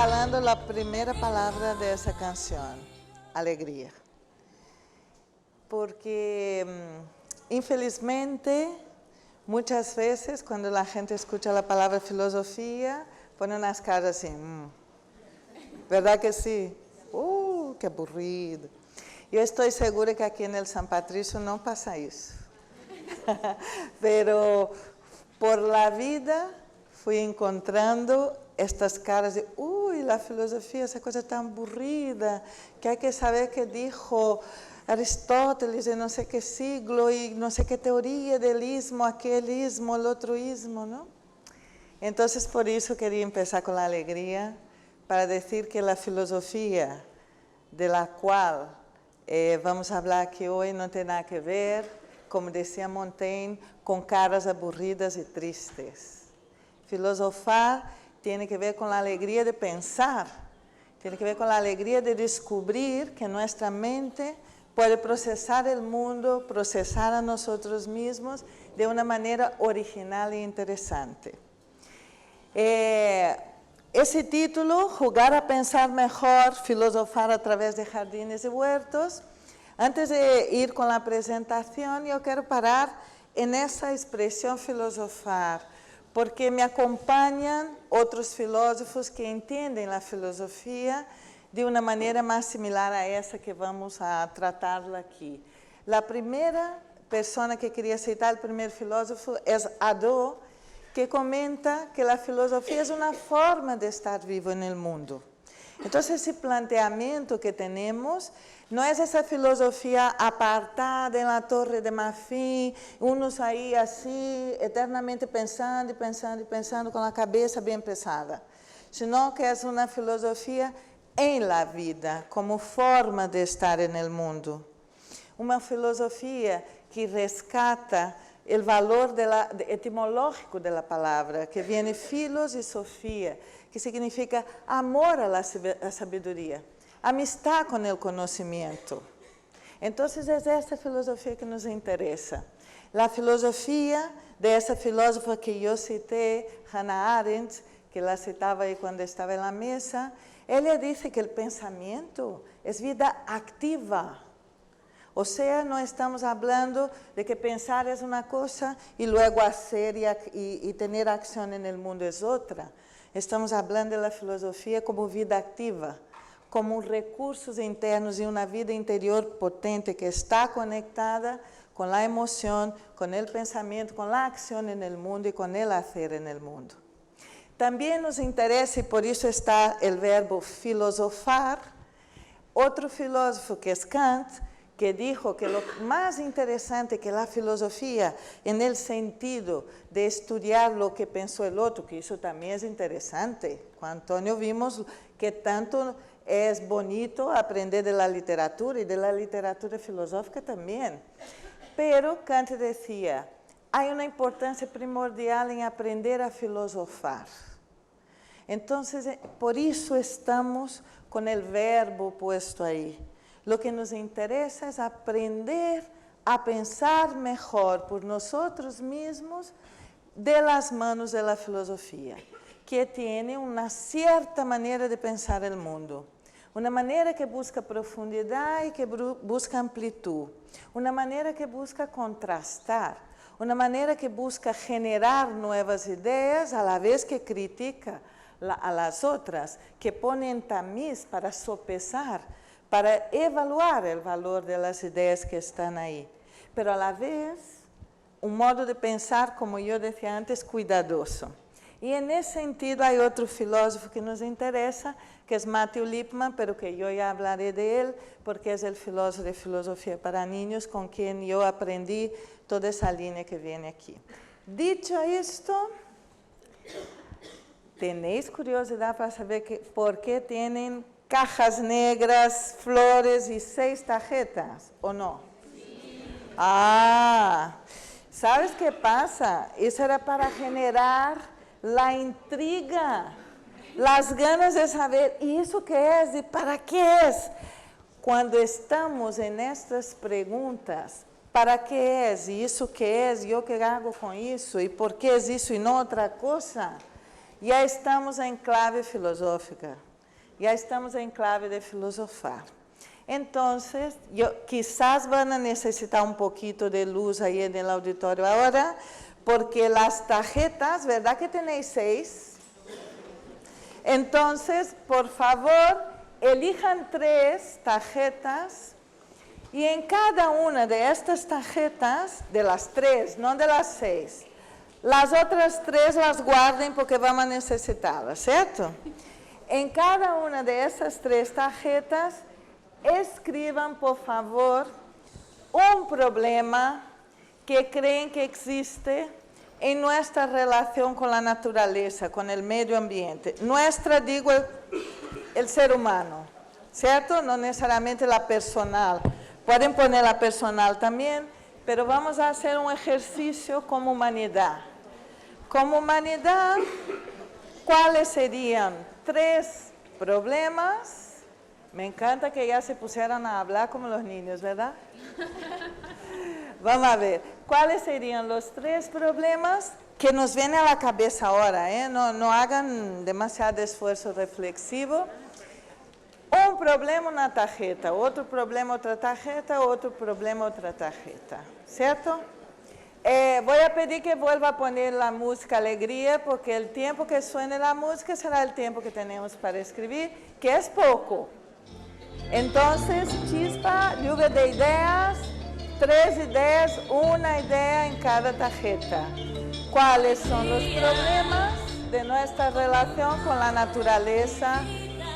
regalando la primera palabra de esa canción, alegría. Porque infelizmente muchas veces cuando la gente escucha la palabra filosofía, pone unas caras así, ¿verdad que sí? ¡Qué aburrido! Yo estoy segura que aquí en el San Patricio no pasa eso. Pero por la vida fui encontrando estas caras de, la filosofía, esa cosa tan aburrida, que hay que saber qué dijo Aristóteles en no sé qué siglo y no sé qué teoría del ismo, aquel ismo, el otro ismo, ¿no? Entonces, por eso quería empezar con la alegría, para decir que la filosofía de la cual vamos a hablar aquí hoy no tiene nada que ver, como decía Montaigne, con caras aburridas y tristes. Filosofar tiene que ver con la alegría de pensar, tiene que ver con la alegría de descubrir que nuestra mente puede procesar el mundo, procesar a nosotros mismos de una manera original e interesante. Ese título, Jugar a pensar mejor, filosofar a través de jardines y huertos. Antes de ir con la presentación, yo quiero parar en esa expresión filosofar, porque me acompañan otros filósofos que entienden la filosofía de una manera más similar a esa que vamos a tratarla aquí. La primera persona que quería citar, el primer filósofo, es Hadot, que comenta que la filosofía es una forma de estar vivo en el mundo. Entonces, ese planteamiento que tenemos no es esa filosofía apartada en la torre de marfil, unos ahí así, eternamente pensando y pensando y pensando con la cabeza bien pesada, sino que es una filosofía en la vida, como forma de estar en el mundo. Una filosofía que rescata el valor etimológico de la palabra, que viene filos y sofía, que significa amor a la sabiduría, amistad con el conocimiento. Entonces es esta filosofía que nos interesa. La filosofía de esa filósofa que yo cité, Hannah Arendt, que la citaba ahí cuando estaba en la mesa, ella dice que el pensamiento es vida activa. O sea, no estamos hablando de que pensar es una cosa y luego hacer y tener acción en el mundo es otra. Estamos hablando de la filosofía como vida activa, como recursos internos y una vida interior potente que está conectada con la emoción, con el pensamiento, con la acción en el mundo y con el hacer en el mundo. También nos interesa, y por eso está el verbo filosofar, otro filósofo que es Kant, que dijo que lo más interesante que la filosofía, en el sentido de estudiar lo que pensó el otro, que eso también es interesante. Con Antonio vimos que tanto es bonito aprender de la literatura y de la literatura filosófica también. Pero Kant decía, hay una importancia primordial en aprender a filosofar. Entonces, por eso estamos con el verbo puesto ahí. Lo que nos interesa es aprender a pensar mejor por nosotros mismos de las manos de la filosofía, que tiene una cierta manera de pensar el mundo, una manera que busca profundidad y que busca amplitud, una manera que busca contrastar, una manera que busca generar nuevas ideas a la vez que critica a las otras, que pone en tamiz para sopesar, para evaluar el valor de las ideas que están ahí. Pero a la vez, un modo de pensar, como yo decía antes, cuidadoso. Y en ese sentido hay otro filósofo que nos interesa, que es Matthew Lipman, pero que yo ya hablaré de él, porque es el filósofo de filosofía para niños con quien yo aprendí toda esa línea que viene aquí. Dicho esto, ¿tenéis curiosidad para saber por qué tienen cajas negras, flores y 6 tarjetas, ¿o no? Sí. ¿Sabes qué pasa? Eso era para generar la intriga, las ganas de saber, ¿y eso qué es? ¿Y para qué es? Cuando estamos en estas preguntas, ¿para qué es? ¿Y eso qué es? ¿Yo qué hago con eso? ¿Y por qué es eso y no otra cosa? Ya estamos en clave filosófica. Ya estamos en clave de filosofar. Entonces, quizás van a necesitar un poquito de luz ahí en el auditorio ahora, porque las tarjetas, ¿verdad que tenéis 6? Entonces, por favor, elijan 3 tarjetas y en cada una de estas tarjetas, de las 3, no de las 6, las otras 3 las guarden porque vamos a necesitarlas, ¿cierto? En cada una de esas 3 tarjetas, escriban, por favor, un problema que creen que existe en nuestra relación con la naturaleza, con el medio ambiente. Nuestra, digo, el ser humano, ¿cierto? No necesariamente la personal. Pueden poner la personal también, pero vamos a hacer un ejercicio como humanidad. Como humanidad, ¿cuáles serían 3 problemas? Me encanta que ya se pusieran a hablar como los niños, ¿verdad? Vamos a ver, ¿cuáles serían los 3 problemas que nos vienen a la cabeza ahora? No hagan demasiado esfuerzo reflexivo. Un problema, una tarjeta, otro problema, otra tarjeta, otro problema, otra tarjeta, ¿cierto? Voy a pedir que vuelva a poner la música Alegría, porque el tiempo que suene la música será el tiempo que tenemos para escribir, que es poco. Entonces, chispa, lluvia de ideas, 3 ideas, una idea en cada tarjeta. ¿Cuáles son los problemas de nuestra relación con la naturaleza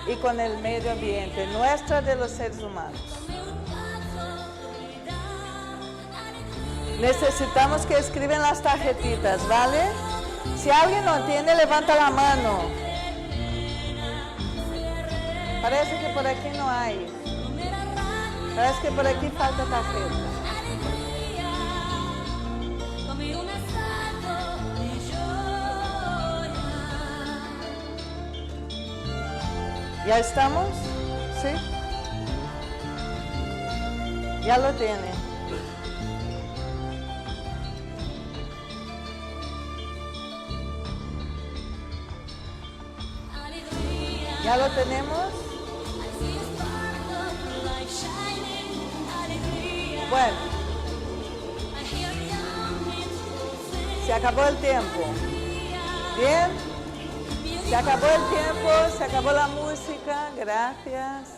y con el medio ambiente, nuestra de los seres humanos? Necesitamos que escriban las tarjetitas, ¿vale? Si alguien no tiene, levanta la mano. Parece que por aquí no hay. Parece que por aquí falta tarjeta. ¿Ya estamos? ¿Sí? Ya lo tiene. ¿Ya lo tenemos? Bueno, se acabó el tiempo. ¿Bien? Se acabó el tiempo, se acabó la música, gracias.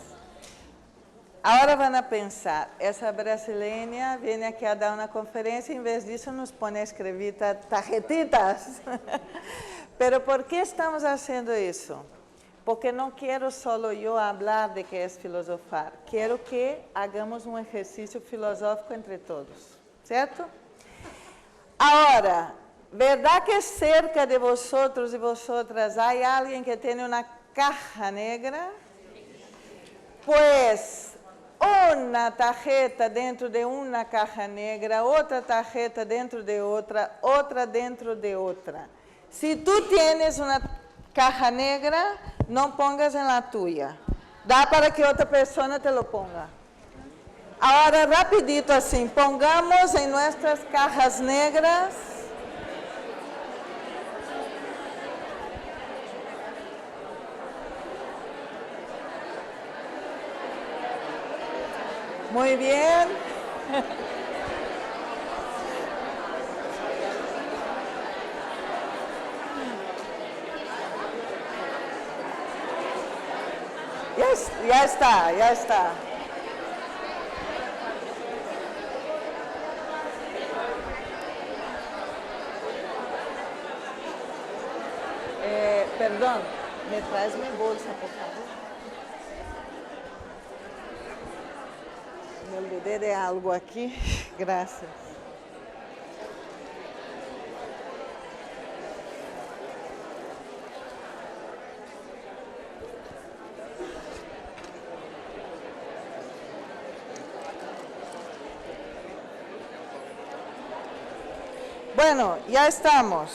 Ahora van a pensar, esa brasileña viene aquí a dar una conferencia y en vez de eso nos pone a escribir tarjetitas. Pero ¿por qué estamos haciendo eso? Porque no quiero solo yo hablar de qué es filosofar, quiero que hagamos un ejercicio filosófico entre todos, ¿cierto? Ahora, ¿verdad que cerca de vosotros y vosotras hay alguien que tiene una caja negra? Pues una tarjeta dentro de una caja negra, otra tarjeta dentro de otra, otra dentro de otra. Si tú tienes una caja negra, no pongas en la tuya. Da para que otra persona te lo ponga. Ahora, rapidito así, pongamos en nuestras cajas negras. Muy bien. Ya está, ya está. Perdón, ¿me traes mi bolsa, por favor? Me olvidé de algo aquí. Gracias. Bueno, ya estamos.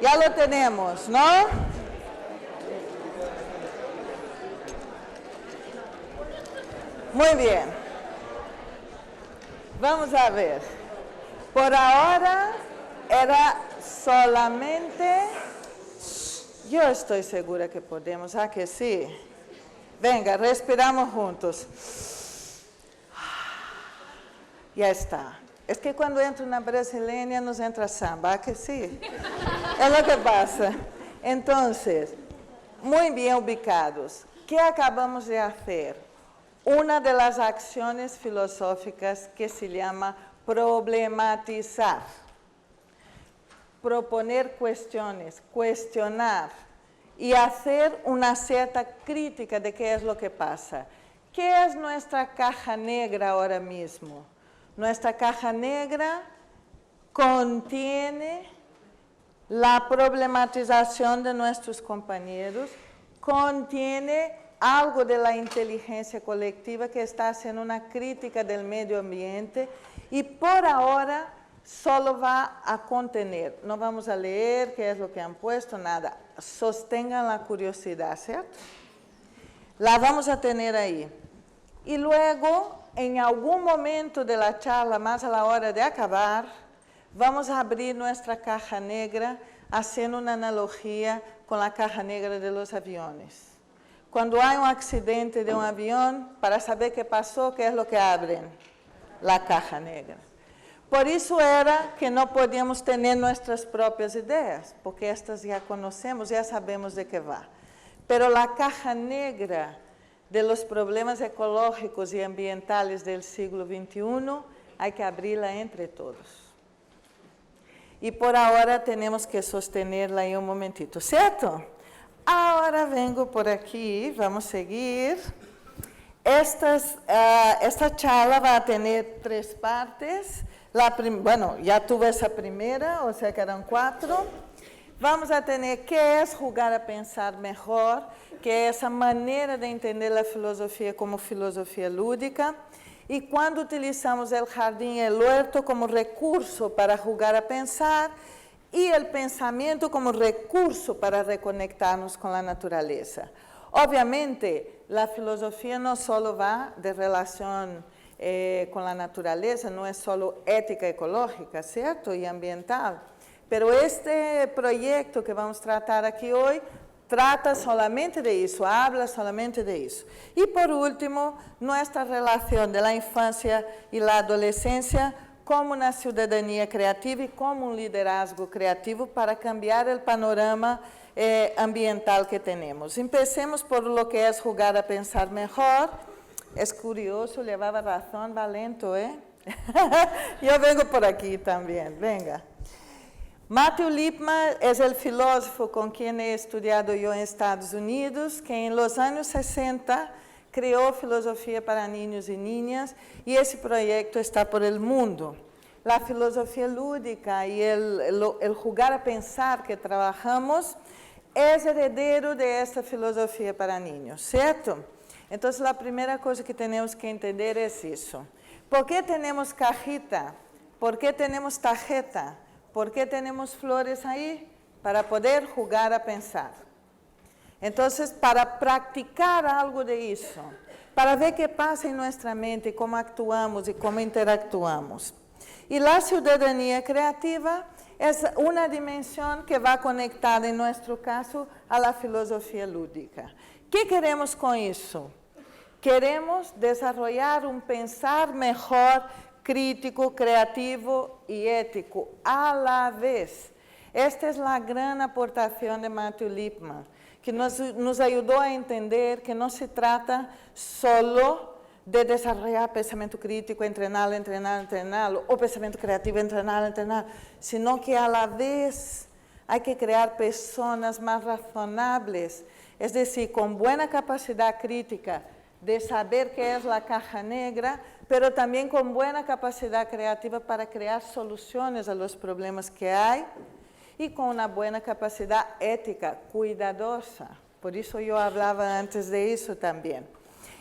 Ya lo tenemos, ¿no? Muy bien. Vamos a ver. Por ahora era solamente... Yo estoy segura que podemos, ¿ah que sí? Venga, respiramos juntos. Ya está. Es que cuando entra una brasileña nos entra samba, ¿a que sí? Es lo que pasa. Entonces, muy bien ubicados. ¿Qué acabamos de hacer? Una de las acciones filosóficas que se llama problematizar. Proponer cuestiones, cuestionar y hacer una cierta crítica de qué es lo que pasa. ¿Qué es nuestra caja negra ahora mismo? Nuestra caja negra contiene la problematización de nuestros compañeros, contiene algo de la inteligencia colectiva que está haciendo una crítica del medio ambiente y por ahora solo va a contener. No vamos a leer qué es lo que han puesto, nada. Sostengan la curiosidad, ¿cierto? La vamos a tener ahí. Y luego, en algún momento de la charla, más a la hora de acabar, vamos a abrir nuestra caja negra haciendo una analogía con la caja negra de los aviones. Cuando hay un accidente de un avión, para saber qué pasó, ¿qué es lo que abren? La caja negra. Por eso era que no podíamos tener nuestras propias ideas, porque estas ya conocemos, ya sabemos de qué va. Pero la caja negra de los problemas ecológicos y ambientales del siglo XXI, hay que abrirla entre todos. Y por ahora tenemos que sostenerla ahí un momentito, ¿cierto? Ahora vengo por aquí, vamos a seguir. Esta charla va a tener 3 partes. Bueno, ya tuve esa primera, o sea que eran 4. Vamos a tener qué es jugar a pensar mejor, que es esa manera de entender la filosofía como filosofía lúdica. Y cuando utilizamos el jardín y el huerto como recurso para jugar a pensar y el pensamiento como recurso para reconectarnos con la naturaleza. Obviamente, la filosofía no solo va de relación con la naturaleza, no es solo ética ecológica, ¿cierto? Y ambiental. Pero este proyecto que vamos a tratar aquí hoy trata solamente de eso, habla solamente de eso. Y por último, nuestra relación de la infancia y la adolescencia como una ciudadanía creativa y como un liderazgo creativo para cambiar el panorama ambiental que tenemos. Empecemos por lo que es jugar a pensar mejor. Es curioso, llevaba razón, va lento, ¿eh? Yo vengo por aquí también, venga. Matthew Lipman es el filósofo con quien he estudiado yo en Estados Unidos, que en los años 60 creó filosofía para niños y niñas, y ese proyecto está por el mundo. La filosofía lúdica y el jugar a pensar que trabajamos es heredero de esta filosofía para niños, ¿cierto? Entonces, la primera cosa que tenemos que entender es eso. ¿Por qué tenemos cajita? ¿Por qué tenemos tarjeta? ¿Por qué tenemos flores ahí? Para poder jugar a pensar. Entonces, para practicar algo de eso, para ver qué pasa en nuestra mente, cómo actuamos y cómo interactuamos. Y la ciudadanía creativa es una dimensión que va conectada, en nuestro caso, a la filosofía lúdica. ¿Qué queremos con eso? Queremos desarrollar un pensar mejor, crítico, creativo y ético a la vez. Esta es la gran aportación de Matthew Lipman, que nos ayudó a entender que no se trata solo de desarrollar pensamiento crítico, entrenarlo, o pensamiento creativo, entrenarlo, sino que a la vez hay que crear personas más razonables, es decir, con buena capacidad crítica de saber qué es la caja negra, pero también con buena capacidad creativa para crear soluciones a los problemas que hay y con una buena capacidad ética, cuidadosa. Por eso yo hablaba antes de eso también.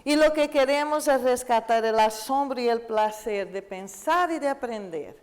Y lo que queremos es rescatar el asombro y el placer de pensar y de aprender.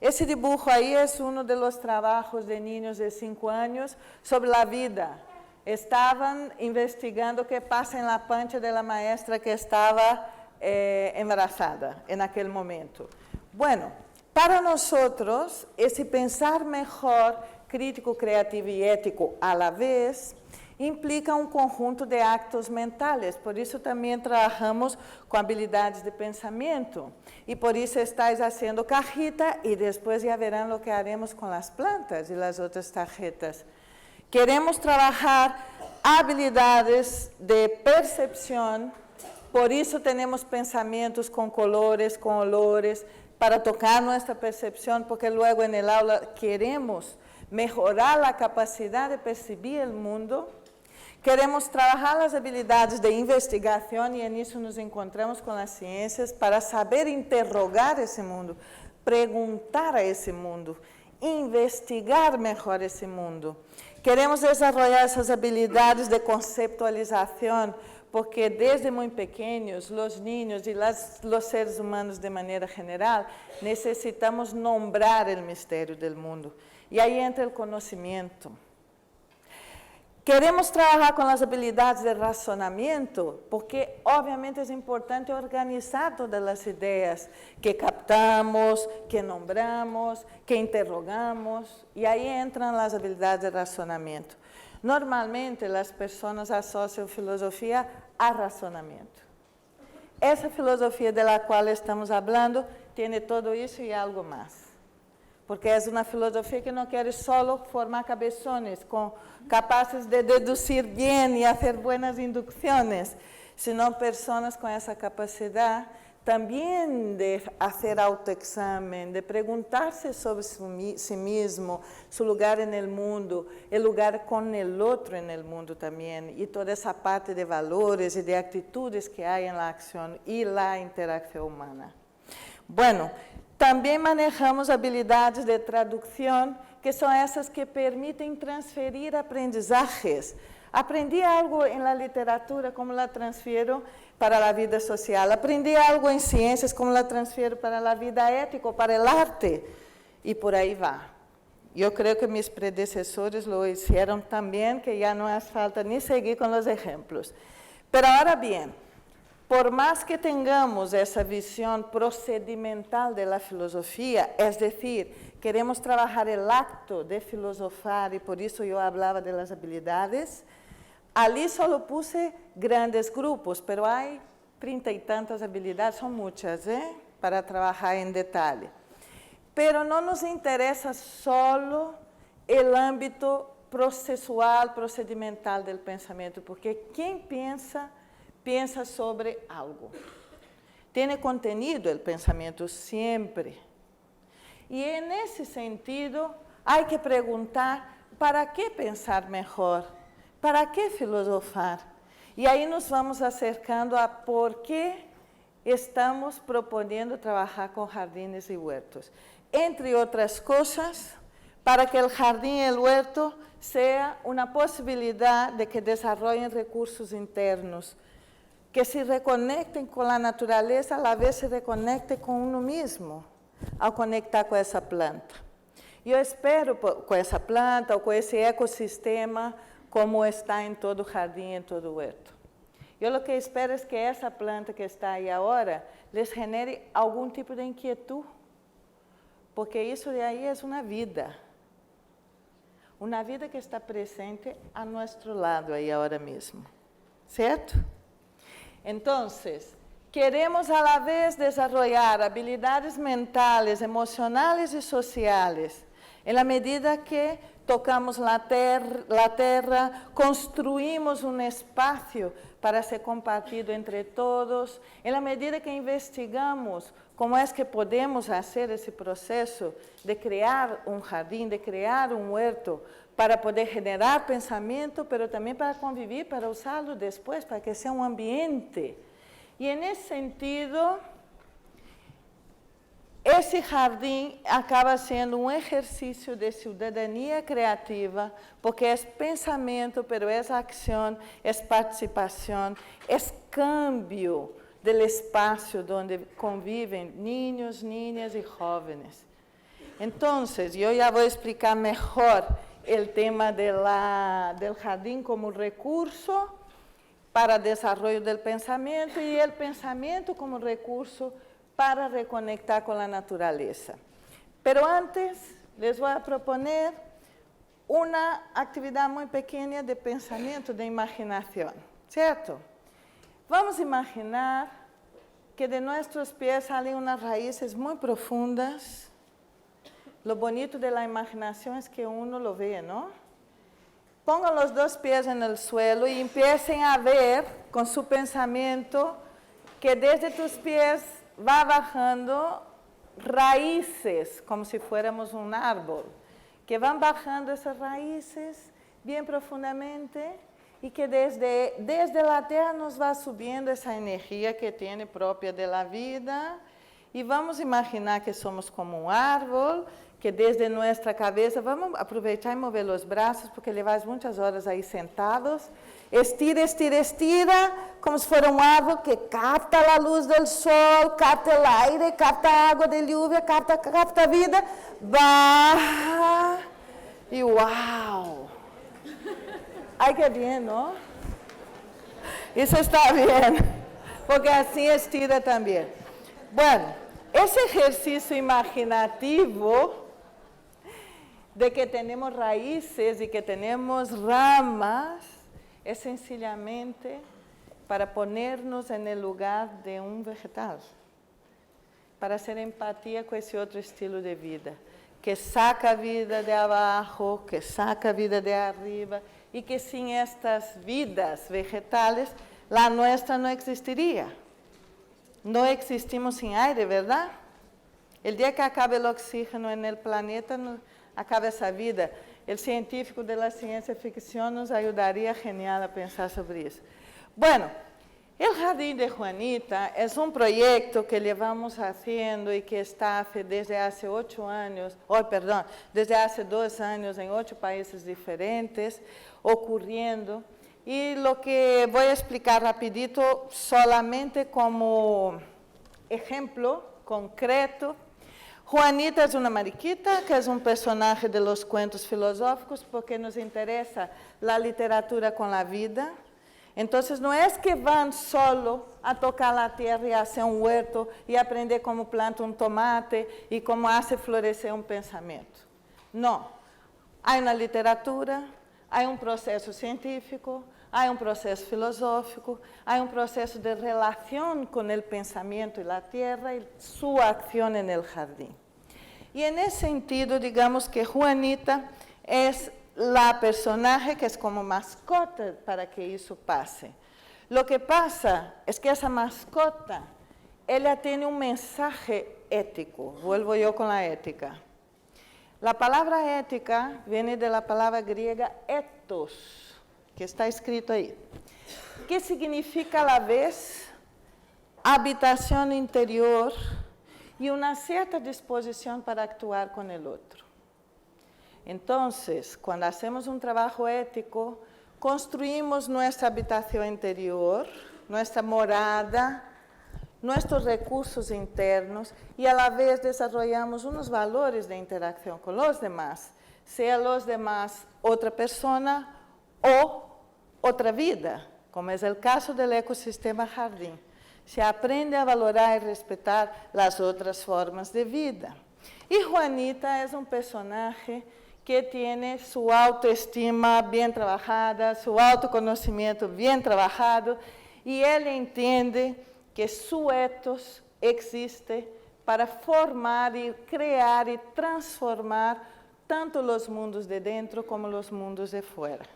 Ese dibujo ahí es uno de los trabajos de niños de 5 años sobre la vida. Estaban investigando qué pasa en la pancha de la maestra que estaba embarazada en aquel momento. Bueno, para nosotros, ese pensar mejor, crítico, creativo y ético a la vez, implica um conjunto de actos mentais. Por isso também trabalhamos com habilidades de pensamento. E por isso estáis fazendo cajita e depois já verão o que haremos com as plantas e as outras tarjetas. Queremos trabalhar habilidades de percepção, por isso temos pensamentos com colores, com olores, para tocar nossa percepção, porque logo no aula queremos melhorar a capacidade de perceber o mundo. Queremos trabalhar as habilidades de investigação e nisso nos encontramos com as ciências para saber interrogar esse mundo, perguntar a esse mundo, investigar melhor esse mundo. Queremos desenvolver essas habilidades de conceptualização, porque desde muito pequenos, os niños e os seres humanos de maneira geral, necessitamos nombrar o mistério do mundo. E aí entra o conhecimento. Queremos trabalhar com as habilidades de razonamento, porque, obviamente, é importante organizar todas as ideias que captamos, que nombramos, que interrogamos, e aí entram as habilidades de razonamento. Normalmente, as pessoas associam filosofia a razonamento. Essa filosofia da qual estamos falando tem tudo isso e algo mais. Porque é uma filosofia que não quer só formar cabeçones capazes de deduzir bem e fazer boas induções, senão pessoas com essa capacidade também de fazer autoexame, de perguntar-se sobre si mesmo, seu lugar no mundo, o lugar com o outro no mundo também, e toda essa parte de valores e de atitudes que há na ação e na interação humana. Bueno, também manejamos habilidades de tradução, que são essas que permitem transferir aprendizajes. Aprendi algo na literatura, como la transfiro para a vida social. Aprendi algo em ciências, como la transfiro para a vida ética, para o arte. E por aí vai. Eu creio que meus predecessores lo fizeram também, que já não faz falta nem seguir com os exemplos. Mas agora bem, por mais que tenhamos essa visão procedimental da filosofia, é decir, queremos trabalhar o acto de filosofar, e por isso eu falava das habilidades, ali só puse grandes grupos, mas há 30 e tantas habilidades, são muitas, para trabalhar em detalhe. Pero não nos interessa só o âmbito processual, procedimental do pensamento, porque quem pensa sobre algo. Tem contenido o pensamento sempre. E nesse sentido, há que perguntar, para que pensar melhor? Para que filosofar? E aí nos vamos acercando a por que estamos propondo trabalhar com jardines e huertos. Entre outras coisas, para que o jardim e o huerto seja uma possibilidade de que desenvolvam recursos internos, que se reconectem com a natureza, a vez se reconectem com uno mesmo, ao conectar com essa planta. Eu espero, com essa planta, ou com esse ecossistema, como está em todo jardim, em todo huerto. Eu o que espero é que essa planta que está aí agora, les genere algum tipo de inquietude, porque isso de aí é uma vida que está presente a nosso lado aí agora mesmo, certo? Então, queremos a la vez desarrollar habilidades mentais, emocionais e sociais, na medida que tocamos a terra, construímos um espaço para ser compartido entre todos, na medida que investigamos como é que podemos fazer esse processo de criar um jardim, de criar um huerto, para poder generar pensamento, mas também para conviver, para usá-lo depois, para que seja um ambiente. E nesse sentido, esse jardim acaba sendo um exercício de cidadania criativa, porque é pensamento, mas é ação, é participação, é cambio do espaço onde convivem niños, niñas e jovens. Então, eu já vou explicar melhor o tema do jardim como recurso para o desenvolvimento do pensamento e o pensamento como recurso para reconectar com a natureza. Pero antes, les vou proponer una actividad muy pequeña de pensamiento, de imaginación, ¿cierto? Vamos a imaginar que de nuestros pies salen unas raíces muy profundas. Lo bonito de la imaginación es que uno lo ve, ¿no? Pongan los dos pies en el suelo y empiecen a ver con su pensamiento que desde tus pies va bajando raíces, como si fuéramos un árbol, que van bajando esas raíces bien profundamente y que desde la tierra nos va subiendo esa energía que tiene propia de la vida. Y vamos a imaginar que somos como un árbol, que desde nuestra cabeza, vamos a aprovechar y mover los brazos, porque llevas muchas horas ahí sentados. Estira, estira, estira, como si fuera un árbol que capta la luz del sol, capta el aire, capta agua de lluvia, capta vida. Baja y ¡wow! Ay, qué bien, ¿no? Eso está bien, porque así estira también. Bueno, ese ejercicio imaginativo de que tenemos raíces y que tenemos ramas es sencillamente para ponernos en el lugar de un vegetal, para hacer empatía con ese otro estilo de vida, que saca vida de abajo, que saca vida de arriba, y que sin estas vidas vegetales, la nuestra no existiría. No existimos sin aire, ¿verdad? El día que acabe el oxígeno en el planeta, no, acaba esa vida. El científico de la ciencia ficción nos ayudaría genial a pensar sobre eso. Bueno, el Jardín de Juanita es un proyecto que llevamos haciendo y que está desde hace 8 años, desde hace 2 años en 8 países diferentes, ocurriendo. Y lo que voy a explicar rapidito, solamente como ejemplo concreto. Juanita es una mariquita, que es un personaje de los cuentos filosóficos, porque nos interesa la literatura con la vida. Entonces, no es que van solo a tocar la tierra y hacer un huerto y aprender cómo planta un tomate y cómo hace florecer un pensamiento. No, hay una literatura, hay un proceso científico, hay un proceso filosófico, hay un proceso de relación con el pensamiento y la tierra y su acción en el jardín. Y en ese sentido, digamos que Juanita es la personaje que es como mascota para que eso pase. Lo que pasa es que esa mascota, ella tiene un mensaje ético. Vuelvo yo con la ética. La palabra ética viene de la palabra griega ethos, que está escrito ahí, que significa a la vez habitación interior y una cierta disposición para actuar con el otro. Entonces, cuando hacemos un trabajo ético, construimos nuestra habitación interior, nuestra morada, nuestros recursos internos y a la vez desarrollamos unos valores de interacción con los demás, sea los demás otra persona o otra vida, como es el caso del ecosistema jardín. Se aprende a valorar y respetar las otras formas de vida. Y Juanita es un personaje que tiene su autoestima bien trabajada, su autoconocimiento bien trabajado, y él entiende que su ethos existe para formar y crear y transformar tanto los mundos de dentro como los mundos de fuera.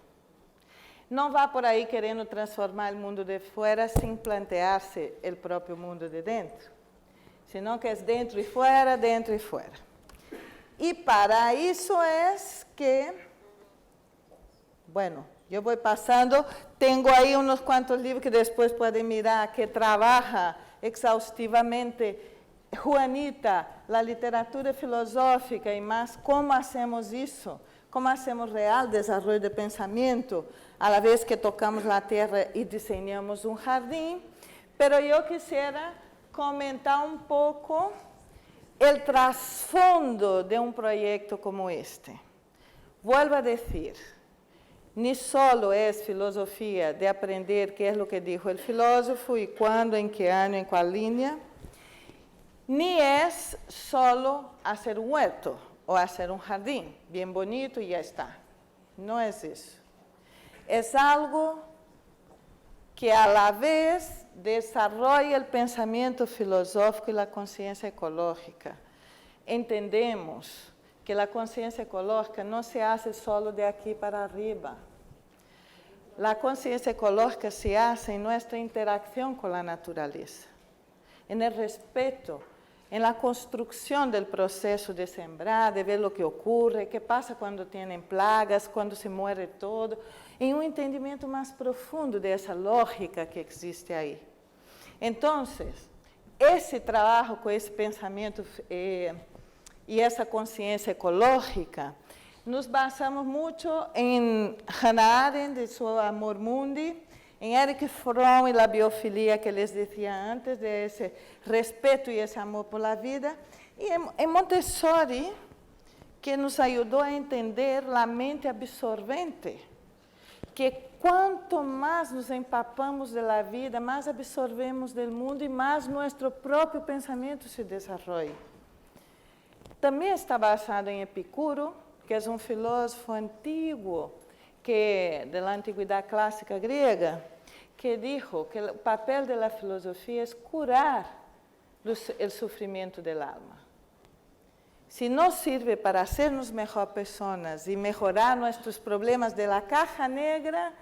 No va por ahí queriendo transformar el mundo de fuera sin plantearse el propio mundo de dentro, sino que es dentro y fuera, dentro y fuera. Y para eso es que, bueno, yo voy pasando, tengo ahí unos cuantos libros que después pueden mirar, que trabaja exhaustivamente Juanita, la literatura filosófica y más, cómo hacemos eso, cómo hacemos real desarrollo de pensamiento, a la vez que tocamos la tierra y diseñamos un jardín. Pero yo quisiera comentar un poco el trasfondo de un proyecto como este. Vuelvo a decir, ni solo es filosofía de aprender qué es lo que dijo el filósofo y cuándo, en qué año, en cuál línea, ni es solo hacer un huerto o hacer un jardín bien bonito y ya está. Não é isso. É algo que a la vez desarrolla o pensamento filosófico e a consciência ecológica. Entendemos que a consciência ecológica não se hace solo de aqui para arriba. A consciência ecológica se hace em nossa interação com a natureza, em el respeto, em la construção do processo de sembrar, de ver o que ocorre, que passa quando tem plagas, quando se muere todo, em um entendimento mais profundo dessa lógica que existe aí. Então, esse trabalho com esse pensamento e essa consciência ecológica, nos basamos muito em Hannah Arendt, de seu Amor Mundi, em Erich Fromm e a biofilia que les dizia antes, de esse respeito e esse amor por la vida, e em Montessori, que nos ajudou a entender a mente absorvente, que quanto mais nos empapamos da vida, mais absorvemos do mundo e mais nosso próprio pensamento se desenvolve. Também está basado em Epicuro, que é um filósofo antigo, da antiguidade clássica grega, que disse que o papel da filosofia é curar o sofrimento da alma. Se não serve para sermos melhores pessoas e melhorar nossos problemas da caixa negra,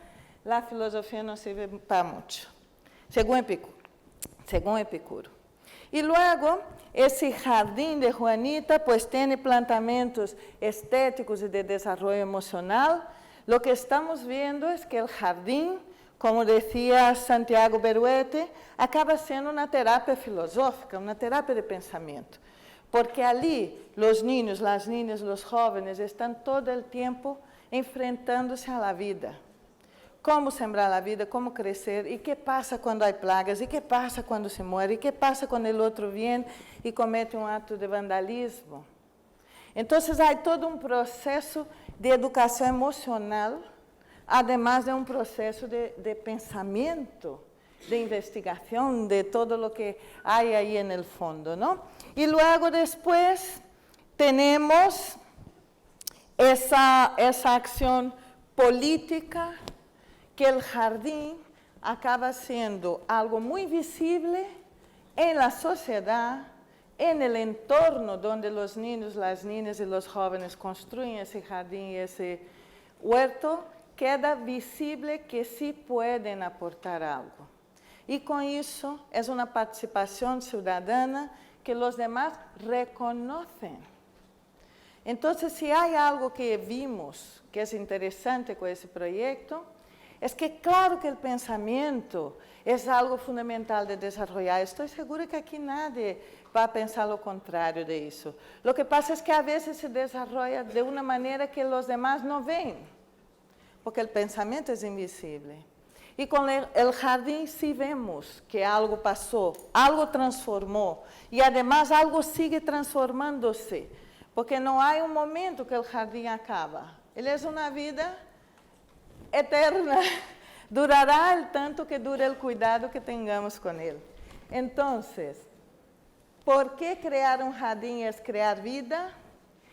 a filosofia não serve para muito, segundo Epicuro. E logo, esse jardim de Juanita, pues tem plantamentos estéticos e de desenvolvimento emocional. Lo que estamos vendo é que o jardim, como dizia Santiago Beruete, acaba sendo uma terapia filosófica, uma terapia de pensamento. Porque ali, os niños, as niñas, os jovens estão todo o tempo enfrentando-se à vida. Como sembrar a vida, como crescer, e que passa quando há plagas, e que passa quando se morre, e que passa quando o outro vem e comete um ato de vandalismo. Então, há todo um processo de educação emocional, además de um processo de pensamento, de investigação, de todo o que há aí no fundo, não? E logo depois temos essa ação política, que o jardim acaba sendo algo muito visível em la sociedade, en el entorno donde los niños, las niñas y los jóvenes construyen ese jardín y ese huerto, queda visible que sí pueden aportar algo. Y con eso es una participación ciudadana que los demás reconocen. Entonces, si hay algo que vimos que es interesante con ese proyecto, es que claro que el pensamiento es algo fundamental de desarrollar. Estoy segura que aquí nadie va a pensar lo contrario de eso. Lo que pasa es que a veces se desarrolla de una manera que los demás no ven, porque el pensamiento es invisible. Y con el jardín sí vemos que algo pasó, algo transformó, y además algo sigue transformándose, porque no hay un momento que el jardín acaba. Él es una vida eterna, durará el tanto que dure el cuidado que tengamos con él. Entonces, ¿por qué crear un jardín es crear vida?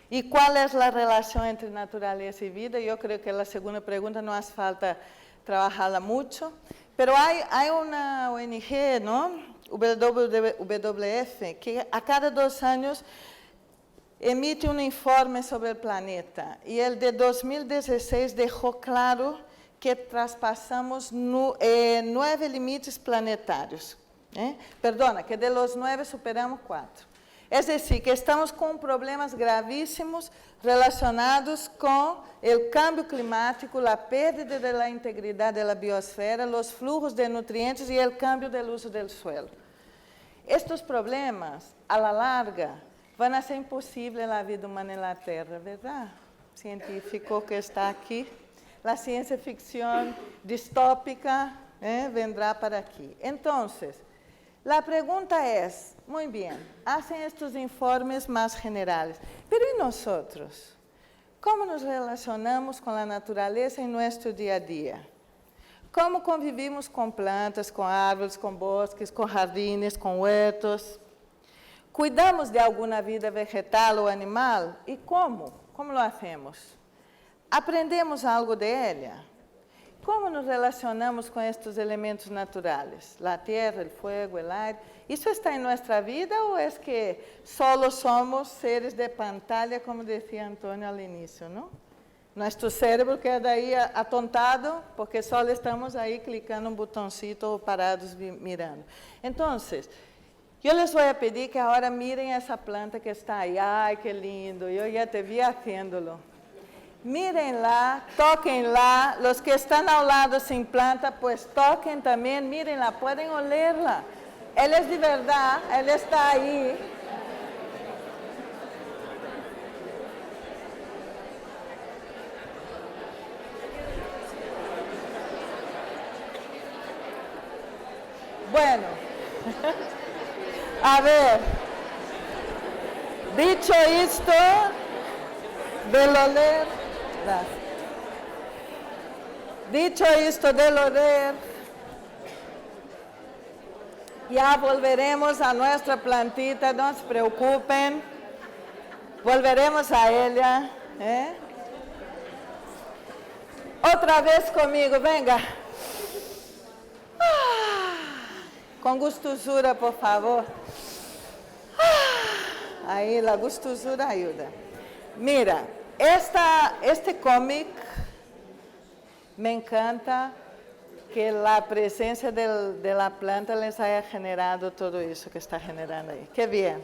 ¿Y cuál es la relación entre naturaleza y vida? Yo creo que la segunda pregunta no hace falta trabajarla mucho, pero hay una ONG, ¿no? WWF, que a cada 2 años emite um informe sobre o planeta. E ele de 2016 deixou claro que traspassamos 9 limites planetários. Perdona, que de los 9 superamos 4. É decir, que estamos com problemas gravíssimos relacionados com o câmbio climático, a perda da integridade da biosfera, os fluxos de nutrientes e o câmbio do uso do suelo. Estes problemas, a la larga, vão ser impossíveis na vida humana na Terra, verdade? Científico que está aqui, a ciência ficção distópica vendrá para aqui. Então, a pergunta é, muito bem, hacen estes informes mais generais, mas e nós? Como nos relacionamos com a natureza em nosso dia a dia? Como convivimos com plantas, com árvores, com bosques, com jardines, com huertos? Cuidamos de alguma vida vegetal ou animal? E como? Como lo hacemos? aprendemos algo de ella. ¿Cómo nos relacionamos con estos elementos naturales? La tierra, el fuego, el aire. ¿Eso está en nuestra vida o es que solo somos seres de pantalla, como decía Antonio al inicio, ¿no? Nuestro cerebro queda ahí atontado porque solo estamos ahí clicando un botoncito o parados mirando. Entonces, yo les voy a pedir que ahora miren esa planta que está ahí. ¡Ay, qué lindo! Yo ya te vi haciéndolo. Mírenla, tóquenla. Los que están al lado sin planta, pues toquen también, mírenla, pueden olerla. Él es de verdad, él está ahí. Bueno, a ver, dicho esto, del oler, dicho esto del oler, ya volveremos a nuestra plantita, no se preocupen, volveremos a ella. Otra vez conmigo, venga. Con gustosura, por favor. Ahí la gustosura ayuda. Mira, este cómic me encanta que la presencia de la planta les haya generado todo eso que está generando ahí. Qué bien.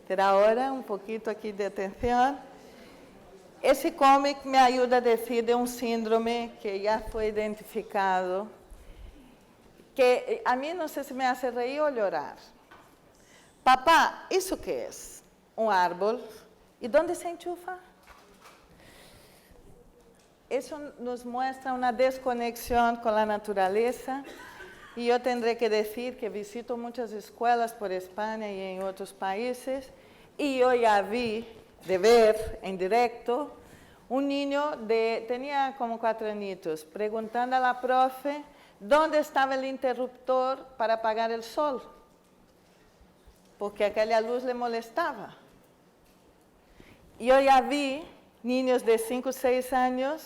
Pero ahora un poquito aquí de atención. Ese cómic me ayuda a decir de un síndrome que ya fue identificado, que a mí no sé si me hace reír o llorar. Papá, ¿eso qué es? Un árbol. ¿Y dónde se enchufa? Eso nos muestra una desconexión con la naturaleza. Y yo tendré que decir que visito muchas escuelas por España y en otros países. Y yo ya vi, de ver en directo, un niño tenía como 4 añitos, preguntando a la profe dónde estaba el interruptor para apagar el sol, porque aquella luz le molestaba. Yo ya vi niños de 5 o 6 años,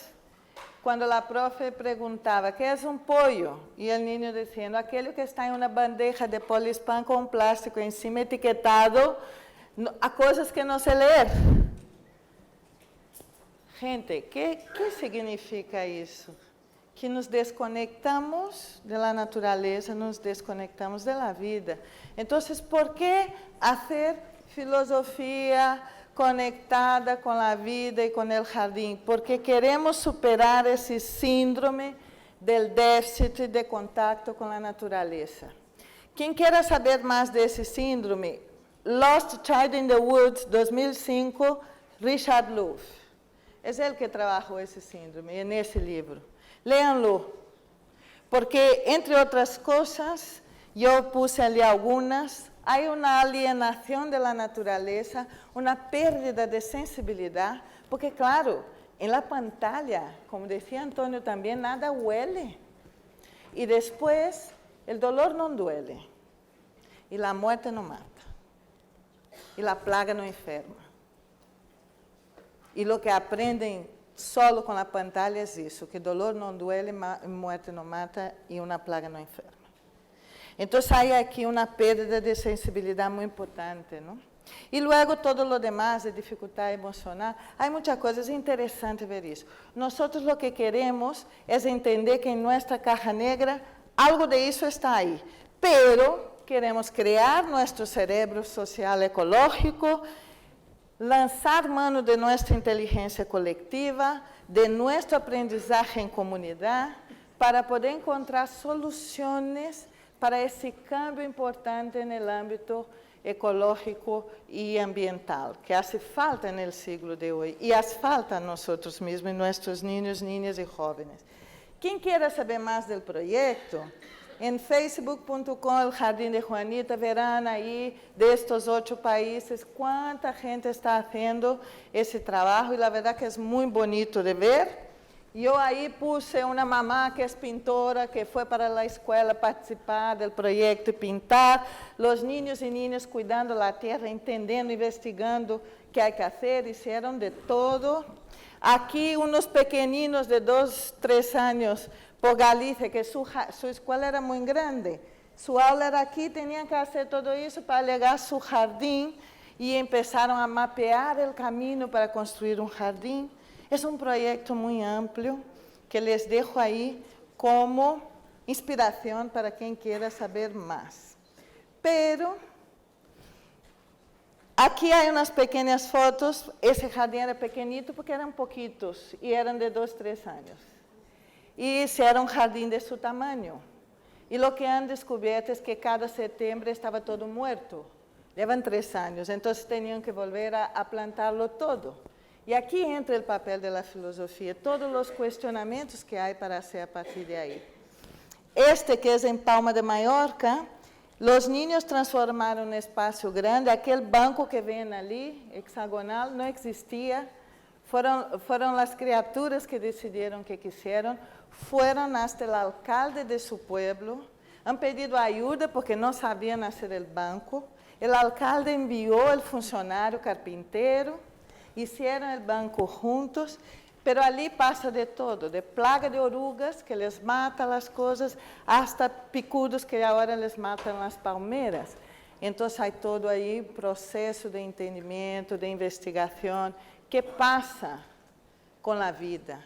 cuando la profe preguntaba, ¿qué es un pollo? Y el niño diciendo, aquello que está en una bandeja de polispán con un plástico encima etiquetado a cosas que no sé leer. Gente, ¿qué significa eso? Que nos desconectamos de la naturaleza, nos desconectamos de la vida. Entonces, ¿por qué hacer filosofía conectada con la vida y con el jardín? Porque queremos superar ese síndrome del déficit de contacto con la naturaleza. Quien quiera saber más de ese síndrome, Lost Child in the Woods, 2005, Richard Louv. Es el que trabajó ese síndrome en ese libro. Léanlo, porque entre otras cosas, yo puse ali algunas, hay una alienación de la naturaleza, una pérdida de sensibilidad, porque claro, en la pantalla, como decía Antonio también, nada huele. Y después, el dolor no duele, y la muerte no mata, y la plaga no enferma. Y lo que aprenden solo con la pantalla es eso, que dolor no duele, muerte no mata y una plaga no enferma. Entonces hay aquí una pérdida de sensibilidad muy importante, ¿no? Y luego todo lo demás de dificultad emocional. Hay muchas cosas, es interesante ver eso. Nosotros lo que queremos es entender que en nuestra caja negra algo de eso está ahí, pero queremos crear nuestro cerebro social ecológico, lanzar mano de nuestra inteligencia colectiva, de nuestro aprendizaje en comunidad, para poder encontrar soluciones para ese cambio importante en el ámbito ecológico y ambiental, que hace falta en el siglo de hoy, y hace falta a nosotros mismos, nuestros niños, niñas y jóvenes. Quien quiera saber más del proyecto, en facebook.com, el Jardín de Juanita, verán ahí de estos 8 países cuánta gente está haciendo ese trabajo y la verdad que es muy bonito de ver. Yo ahí puse una mamá que es pintora, que fue para la escuela participar del proyecto y pintar, los niños y niñas cuidando la tierra, entendiendo, investigando qué hay que hacer, hicieron de todo. Aqui, uns pequeninos de 2, 3 anos por Galícia, que sua escola era muito grande. Sua aula era aqui, tinham que fazer tudo isso para chegar seu jardim e começaram a mapear o caminho para construir um jardim. É um projeto muito amplo que les dejo aí como inspiração para quem queira saber mais. Pero aqui há umas pequenas fotos. Esse jardim era pequenito porque eram pouquitos e eram de 2, 3 anos. E esse era um jardim de seu tamanho. E o que han descoberto é que cada setembro estava todo morto. Levam 3 anos, então tinham que volver a plantá-lo todo. E aqui entra o papel da filosofia, todos os questionamentos que há para ser a partir de aí. Este que é em Palma de Mallorca, os niños transformaram um espaço grande, aquele banco que vem ali, hexagonal, não existia. Foram as criaturas que decidiram que quiseram, foram hasta o alcalde de seu pueblo, han pedido ajuda porque não sabiam fazer o banco. O alcalde enviou o funcionário carpinteiro, hicieron o banco juntos, pero ali passa de todo, de plaga de orugas que les mata as coisas, hasta picudos que agora les matam as palmeiras. Então, há todo aí processo de entendimento, de investigação, que passa com a vida.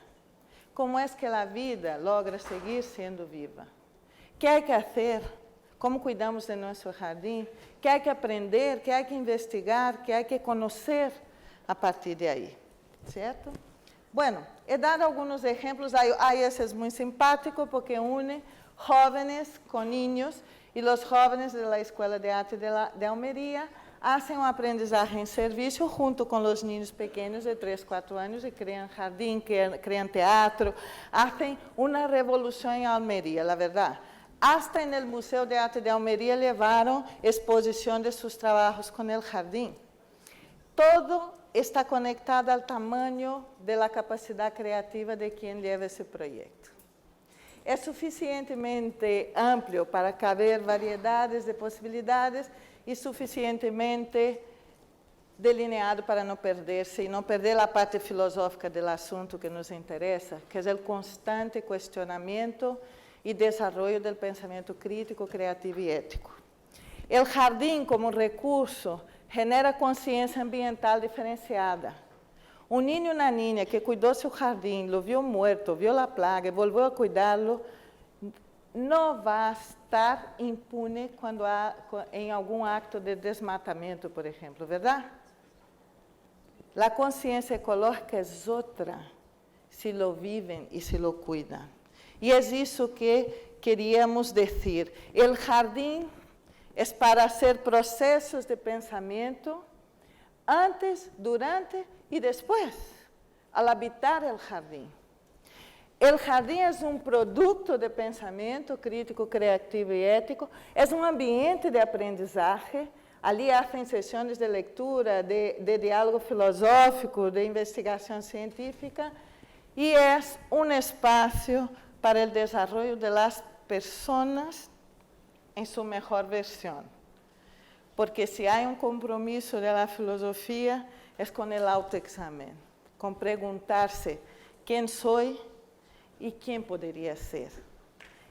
Como é que a vida logra seguir sendo viva? O que há que fazer? Como cuidamos de nosso jardim? O que há que aprender? O que há que investigar? O que há que conhecer a partir de aí? Certo? Bueno, he dado alguns exemplos. Aí esse é muito simpático porque une jóvenes com niños e os jóvenes da Escola de Arte de Almeria fazem uma aprendizagem em serviço junto com os niños pequenos de 3, 4 anos e criam jardim, criam teatro, fazem uma revolução em Almeria, la verdade. Hasta no Museu de Arte de Almeria levaram exposição de seus trabalhos com o jardim. Todo está conectado ao tamanho da capacidade criativa de quem leva esse projeto. É suficientemente amplo para caber variedades de possibilidades e suficientemente delineado para não perder-se e não perder a parte filosófica do assunto que nos interessa, que é o constante questionamento e desenvolvimento do pensamento crítico, criativo e ético. O jardim, como recurso, genera consciência ambiental diferenciada. Um niño e uma niña que cuidou seu jardim, lo viu morto, viu a plaga e voltou a cuidá-lo, não vai estar impune quando há em algum acto de desmatamento, por exemplo, verdade? A consciência ecológica é outra, se lo vivem e se lo cuidam. E é isso que queríamos dizer. O jardim é para ser processos de pensamento antes, durante e depois, ao habitar o jardim. O jardim é um produto de pensamento crítico, criativo e ético, é um ambiente de aprendizagem. Ali há sessões de leitura, de diálogo filosófico, de investigação científica, e é um espaço para o desenvolvimento das pessoas em sua melhor versão. Porque se há um compromisso da filosofia, é com o autoexame, com perguntar-se quem sou e quem poderia ser,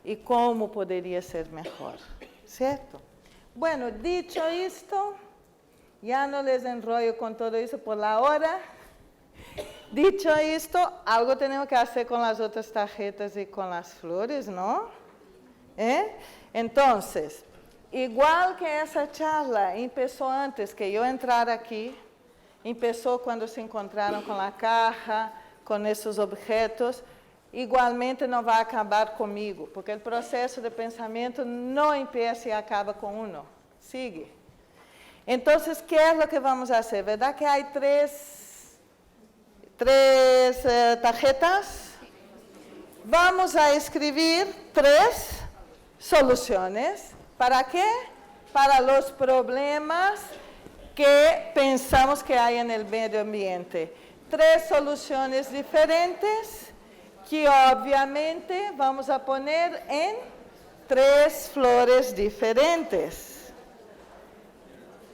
e como poderia ser melhor, certo? Bueno, dicho isto, já não les enrollo com todo isso por la hora. Dicho isto, algo temos que fazer com as outras tarjetas e com as flores, não? Então, igual que essa charla começou antes que eu entrar aqui, começou quando se encontraram com a caja, com esses objetos, igualmente não vai acabar comigo, porque o processo de pensamento não começa e acaba com uno, sigue. Então, que é o que vamos fazer? Verdade que há três tarjetas? Vamos a escrever 3 soluções. ¿Para quê? Para os problemas que pensamos que há no meio ambiente. 3 soluções diferentes que, obviamente, vamos a poner em 3 flores diferentes.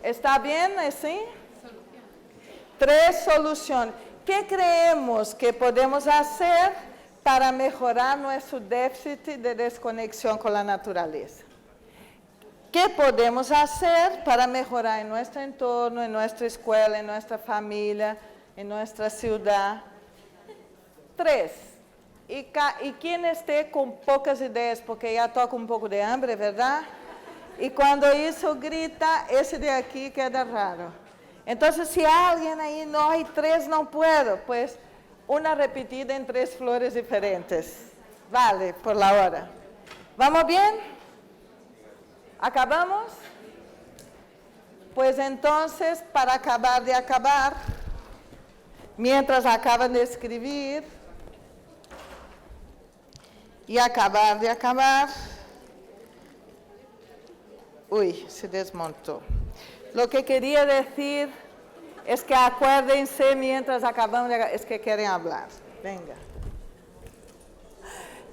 ¿Está bem assim? 3 soluções. ¿Qué creemos que podemos hacer para mejorar nuestro déficit de desconexión con la naturaleza? ¿Qué podemos hacer para mejorar en nuestro entorno, en nuestra escuela, en nuestra familia, en nuestra ciudad? 3. Y quien esté con pocas ideas, porque ya toca un poco de hambre, ¿verdad? Y cuando eso grita, ese de aquí queda raro. Entonces, si alguien ahí no hay 3, no puedo, pues una repetida en 3 flores diferentes. Vale, por la hora. ¿Vamos bien? ¿Acabamos? Pues entonces, para acabar de acabar, mientras acaban de escribir y acabar de acabar, uy, se desmontó. Lo que quería decir es que acuérdense mientras acabamos de... Es que quieren hablar. Venga.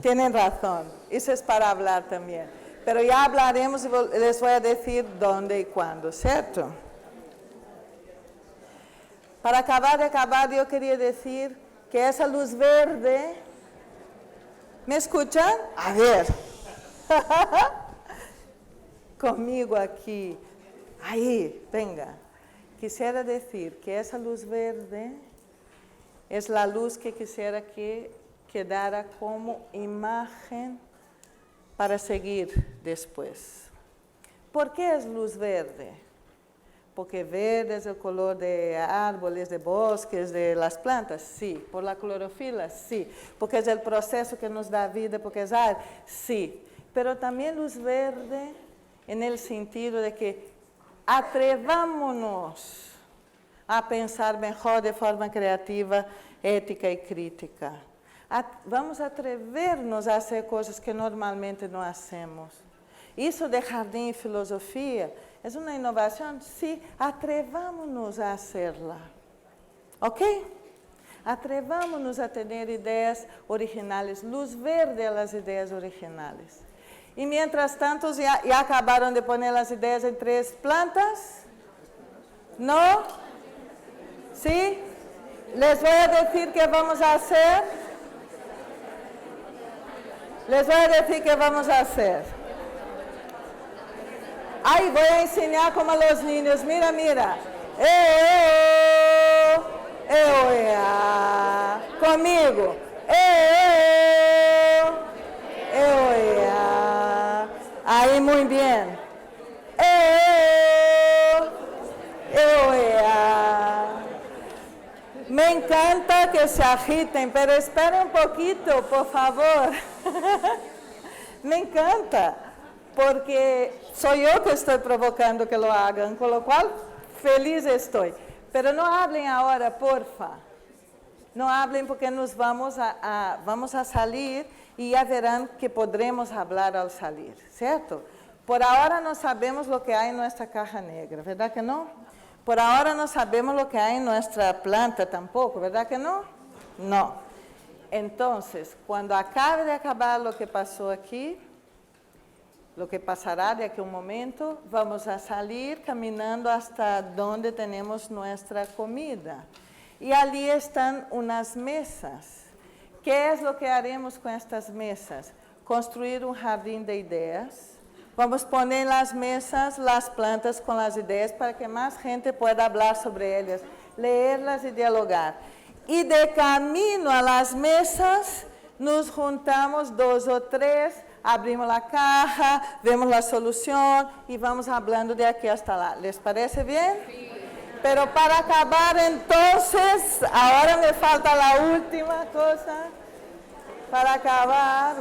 Tienen razón. Eso es para hablar también. Pero ya hablaremos y les voy a decir dónde y cuándo, ¿cierto? Para acabar de acabar, yo quería decir que esa luz verde... ¿Me escuchan? A ver. Conmigo aquí. Ahí, venga. Quisiera decir que esa luz verde es la luz que quisiera que quedara como imagen para seguir después. ¿Por qué es luz verde? Porque verde es el color de árboles, de bosques, de las plantas, sí. Por la clorofila, sí. Porque es el proceso que nos da vida, porque es aire, sí. Pero también luz verde en el sentido de que atrevámonos a pensar mejor de forma creativa, ética y crítica. Vamos a atrevernos a hacer cosas que normalmente no hacemos. Isso de jardim y filosofía es una innovación, sí, atrevámonos a hacerla. ¿Ok? Atrevámonos a tener ideas originales, luz verde a las ideas originales. Y mientras tanto, ¿ya acabaron de poner las ideas en 3 plantas? ¿No? ¿Sí? Les voy a decir qué vamos a hacer. Les voy a decir qué vamos a hacer. Ay, voy a enseñar como a los niños. Mira, mira. Conmigo. Ahí muy bien. Me encanta que se agiten, pero esperen un poquito, por favor. Me encanta, porque soy yo que estoy provocando que lo hagan, con lo cual feliz estoy. Pero no hablen ahora, porfa. No hablen porque nos vamos a salir y ya verán que podremos hablar al salir, ¿cierto? Por ahora no sabemos lo que hay en nuestra caja negra, ¿verdad que no? Por ahora no sabemos lo que hay en nuestra planta tampoco, ¿verdad que no? No. Entonces, cuando acabe de acabar lo que pasó aquí, lo que pasará de aquí a un momento, vamos a salir caminando hasta donde tenemos nuestra comida. Y allí están unas mesas. ¿Qué es lo que haremos con estas mesas? Construir un jardín de ideas. Vamos a poner en las mesas las plantas con las ideas para que más gente pueda hablar sobre ellas, leerlas y dialogar. Y de camino a las mesas nos juntamos 2 o 3, abrimos la caja, vemos la solución y vamos hablando de aquí hasta allá. ¿Les parece bien? Sí. Pero para acabar entonces, ahora me falta la última cosa. Para acabar,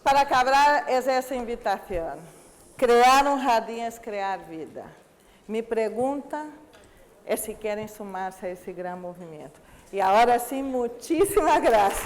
para acabar es esa invitación. Crear un jardín es crear vida. Mi pregunta es si quieren sumarse a ese gran movimiento. Y ahora sí, muchísimas gracias.